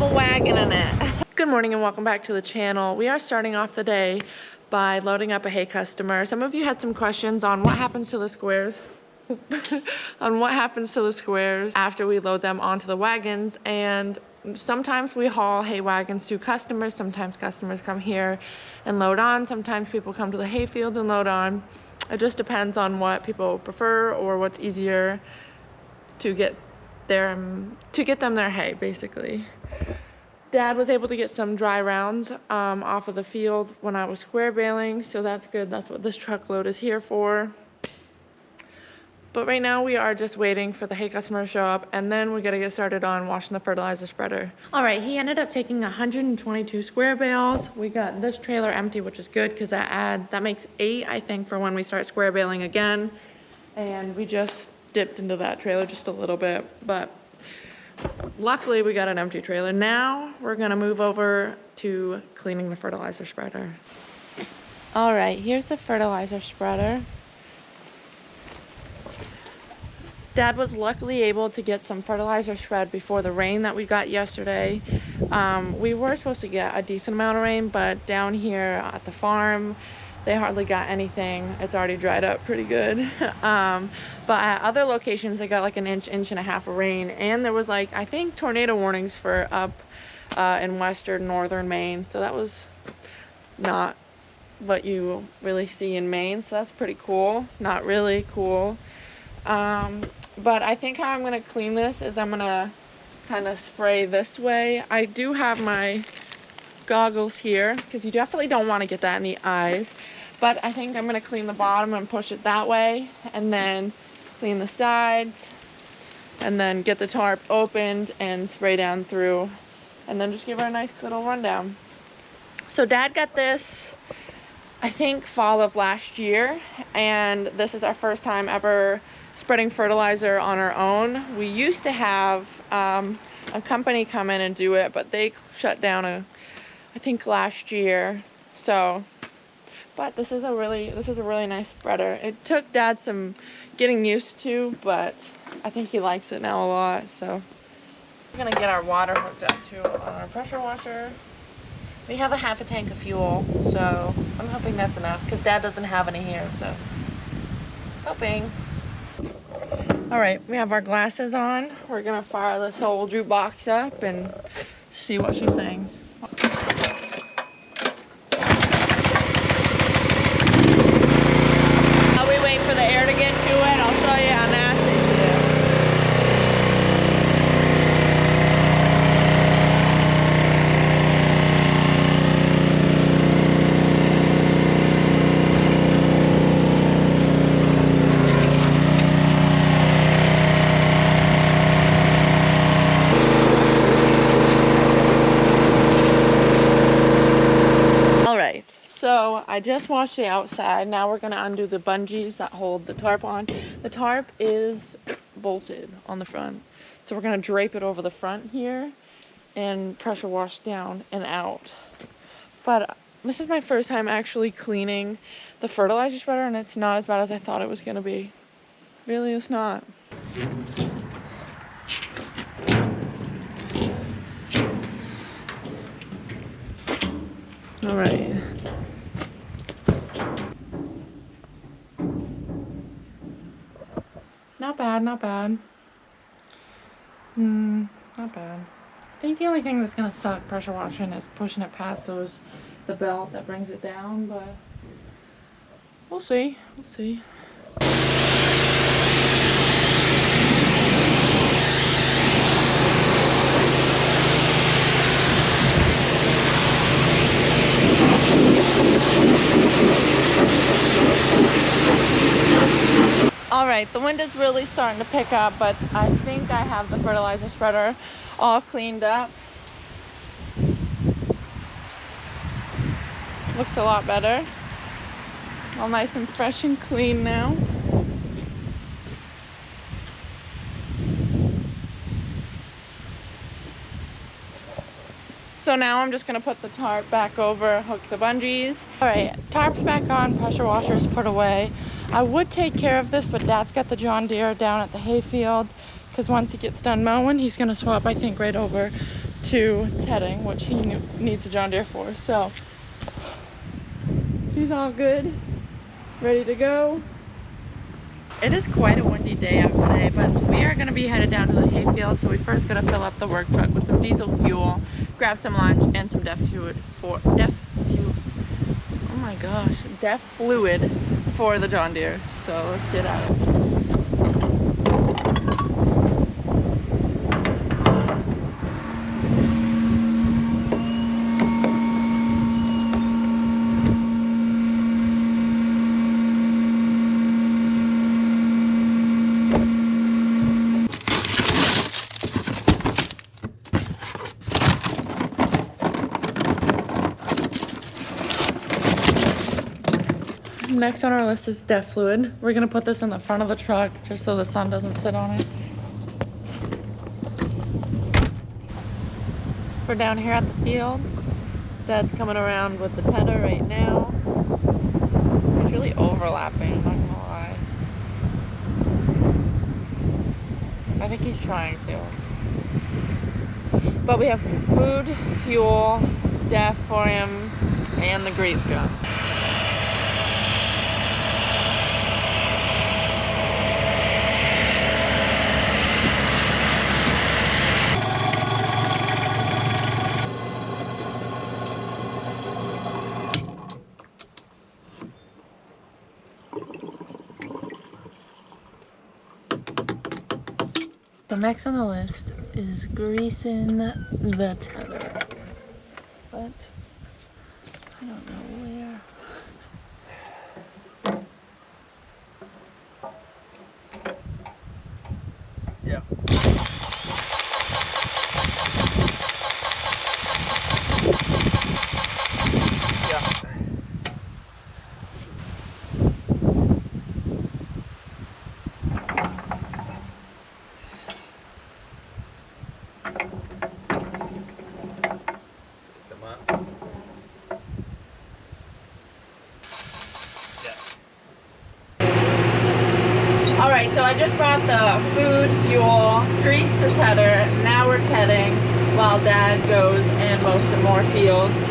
double wagon in it. Good morning and welcome back to the channel. We are starting off the day by loading up a hay customer. Some of you had some questions on what happens to the squares after we load them onto the wagons, and sometimes we haul hay wagons to customers, sometimes customers come here and load on, sometimes people come to the hay fields and load on. It just depends on what people prefer or what's easier to get them their hay, basically. Dad was able to get some dry rounds off of the field when I was square baling, so that's good. That's what this truckload is here for. But right now we are just waiting for the hay customer to show up, and then we gotta get started on washing the fertilizer spreader. All right, he ended up taking 122 square bales. We got this trailer empty, which is good because that makes 8, I think, for when we start square baling again. And we just dipped into that trailer just a little bit, but luckily we got an empty trailer. Now we're gonna move over to cleaning the fertilizer spreader. All right, here's the fertilizer spreader. Dad was luckily able to get some fertilizer spread before the rain that we got yesterday. We were supposed to get a decent amount of rain, but down here at the farm, they hardly got anything. It's already dried up pretty good. But at other locations, they got like an inch and a half of rain. And there was like, I think, tornado warnings for up in northern Maine. So that was not what you really see in Maine. So that's pretty cool. Not really cool. But I think how I'm gonna clean this is I'm gonna kind of spray this way. I do have my goggles here because you definitely don't want to get that in the eyes, but I think I'm gonna clean the bottom and push it that way, and then clean the sides, and then get the tarp opened and spray down through, and then just give her a nice little rundown. So Dad got this, I think, fall of last year, and this is our first time ever spreading fertilizer on our own. We used to have a company come in and do it, but they shut down I think last year. So, but this is a really nice spreader. It took Dad some getting used to, but I think he likes it now a lot. So we're gonna get our water hooked up to our pressure washer. We have a half a tank of fuel, so I'm hoping that's enough because Dad doesn't have any here, so hoping. All right, we have our glasses on. We're gonna fire this old jukebox up and see what she sings. While we wait for the air to get to it, I'll show you how nasty it is. So I just washed the outside. Now we're gonna undo the bungees that hold the tarp on. The tarp is bolted on the front, so we're gonna drape it over the front here and pressure wash down and out. But this is my first time actually cleaning the fertilizer spreader, and it's not as bad as I thought it was gonna be. Really, it's not. All right. Not bad, not bad. Not bad. I think the only thing that's gonna suck pressure washing is pushing it past the belt that brings it down, but we'll see, we'll see. All right, the wind is really starting to pick up, but I think I have the fertilizer spreader all cleaned up. Looks a lot better. All nice and fresh and clean now. So now I'm just gonna put the tarp back over, hook the bungees. All right, tarp's back on, pressure washer's put away. I would take care of this, but Dad's got the John Deere down at the hayfield, because once he gets done mowing, he's gonna swap, I think, right over to tedding, which he needs a John Deere for. So he's all good, ready to go. It is quite a windy day out today, but we are going to be headed down to the hayfield, so we first got to fill up the work truck with some diesel fuel, grab some lunch, and some DEF fluid for DEF fluid for the John Deere. So let's get at it. Next on our list is DEF fluid. We're gonna put this in the front of the truck just so the sun doesn't sit on it. We're down here at the field. Dad's coming around with the tedder right now. He's really overlapping, I'm not gonna lie. I think he's trying to. But we have food, fuel, DEF for him, and the grease gun. So next on the list is greasing the tedder, but I don't know where. Yeah. Alright, so I just brought the food, fuel, grease the tedder. Now we're tedding while Dad goes and mows some more fields.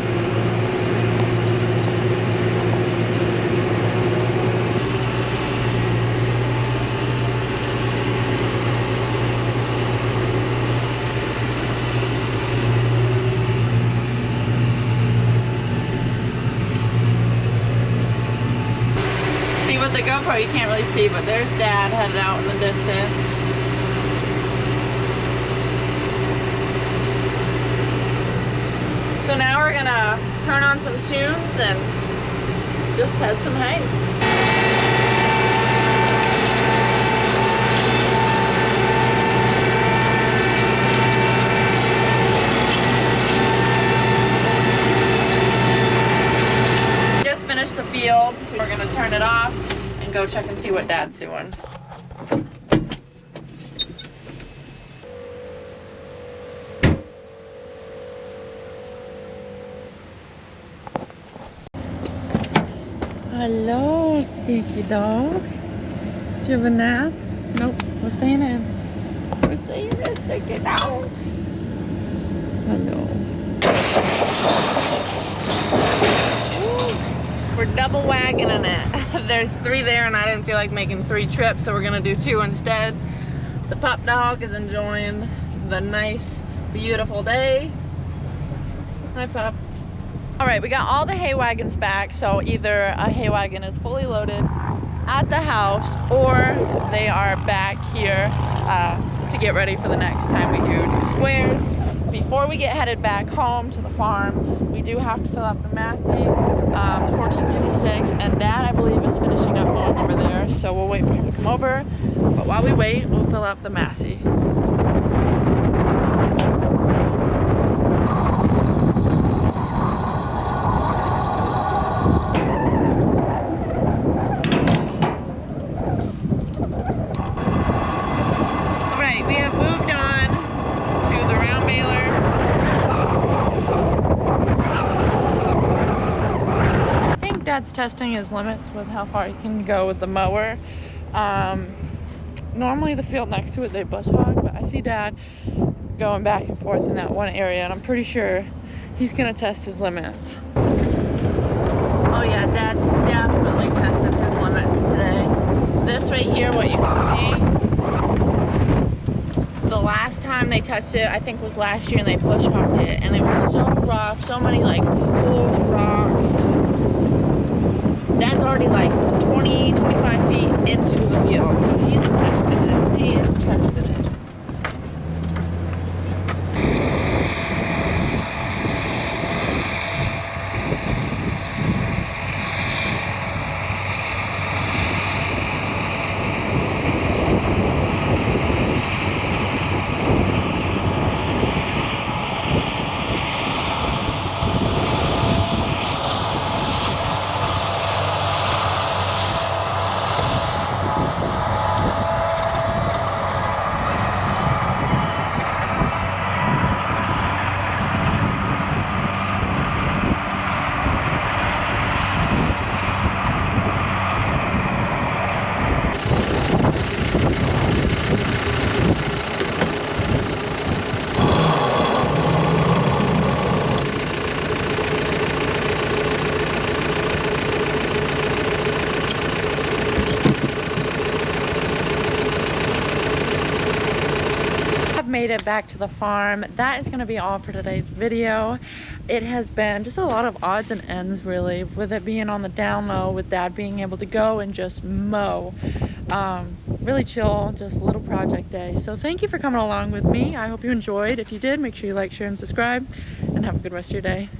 See with the GoPro, you can't really see, but there's Dad headed out in the distance. So now we're gonna turn on some tunes and just head some hay. Field. We're gonna turn it off and go check and see what Dad's doing. Hello, stinky dog. Do you have a nap? Nope, we're staying in. We're staying in, stinky dog. Hello. We're double wagoning it. There's 3 there and I didn't feel like making 3 trips, so we're gonna do 2 instead. The pup dog is enjoying the nice, beautiful day. Hi, pup. All right, we got all the hay wagons back, so either a hay wagon is fully loaded at the house or they are back here to get ready for the next time we do squares. Before we get headed back home to the farm, we do have to fill up the Massey, the 1466, and Dad, I believe, is finishing up mowing over there, so we'll wait for him to come over. But while we wait, we'll fill up the Massey. Alright, we have moved on to the round baler. Dad's testing his limits with how far he can go with the mower. Normally the field next to it they bush hog, but I see Dad going back and forth in that one area, and I'm pretty sure he's gonna test his limits. Oh yeah, Dad's definitely tested his limits today. This right here, what you can see, the last time they touched it, I think was last year, and they bush hogged it, and it was so rough, so many like holes, rocks. Dad's already like 20, 25 feet into the field, so he's tested it. He is tested it. Made it back to the farm. That is going to be all for today's video. It has been just a lot of odds and ends, really, with it being on the down low, with Dad being able to go and just mow. Really chill, just a little project day. So thank you for coming along with me. I hope you enjoyed. If you did, make sure you like, share, and subscribe, and have a good rest of your day.